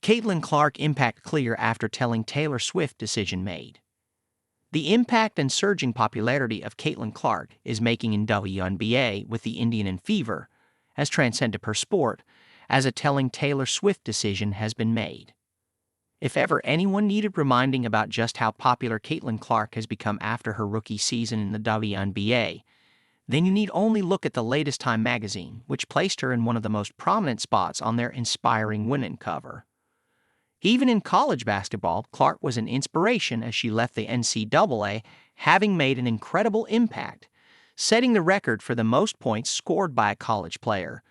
Caitlin Clark impact clear after telling Taylor Swift decision made. The impact and surging popularity of Caitlin Clark is making in WNBA with the Indianan Fever has transcended her sport, as a telling Taylor Swift decision has been made. If ever anyone needed reminding about just how popular Caitlin Clark has become after her rookie season in the WNBA, then you need only look at the latest Time magazine, which placed her in one of the most prominent spots on their Inspiring Women cover. Even in college basketball, Clark was an inspiration as she left the NCAA, having made an incredible impact, setting the record for the most points scored by a college player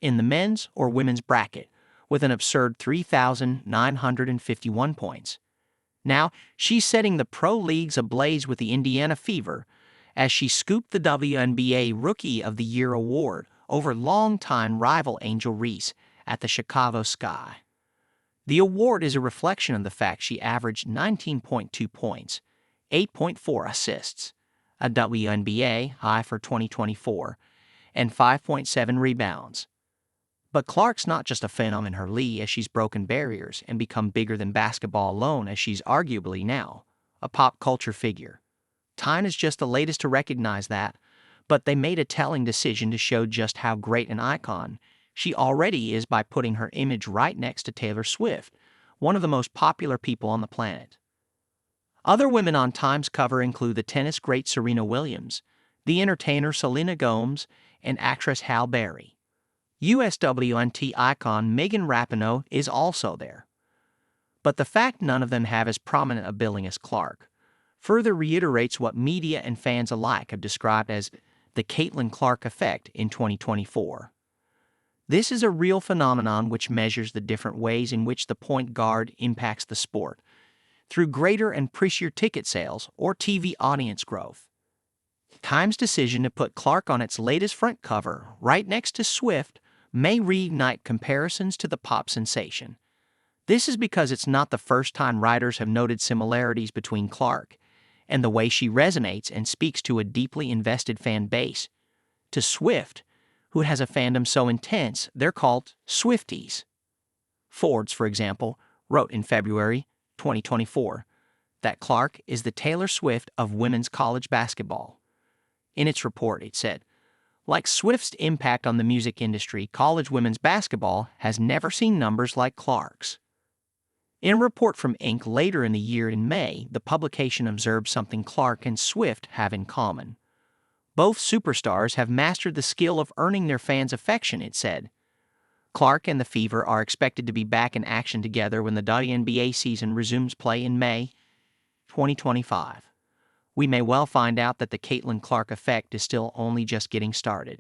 in the men's or women's bracket, with an absurd 3,951 points. Now, she's setting the pro leagues ablaze with the Indiana Fever as she scooped the WNBA Rookie of the Year award over longtime rival Angel Reese at the Chicago Sky. The award is a reflection of the fact she averaged 19.2 points, 8.4 assists, a WNBA high for 2024, and 5.7 rebounds. But Clark's not just a phenomenon in her league as she's broken barriers and become bigger than basketball alone, as she's arguably now a pop culture figure. Time is just the latest to recognize that, but they made a telling decision to show just how great an icon she already is by putting her image right next to Taylor Swift, one of the most popular people on the planet. Other women on Time's cover include the tennis great Serena Williams, the entertainer Selena Gomez, and actress Halle Berry. USWNT icon Megan Rapinoe is also there. But the fact none of them have as prominent a billing as Clark further reiterates what media and fans alike have described as the Caitlin Clark effect in 2024. This is a real phenomenon which measures the different ways in which the point guard impacts the sport, through greater and pricier ticket sales or TV audience growth. Time's decision to put Clark on its latest front cover, right next to Swift, may reignite comparisons to the pop sensation. This is because it's not the first time writers have noted similarities between Clark and the way she resonates and speaks to a deeply invested fan base, to Swift, who has a fandom so intense they're called Swifties. Forbes, for example, wrote in February 2024 that Clark is the Taylor Swift of women's college basketball. In its report, it said, like Swift's impact on the music industry, college women's basketball has never seen numbers like Clark's. In a report from Inc. later in the year in May, the publication observed something Clark and Swift have in common. Both superstars have mastered the skill of earning their fans' affection, it said. Clark and the Fever are expected to be back in action together when the WNBA season resumes play in May 2025. We may well find out that the Caitlin Clark effect is still only just getting started.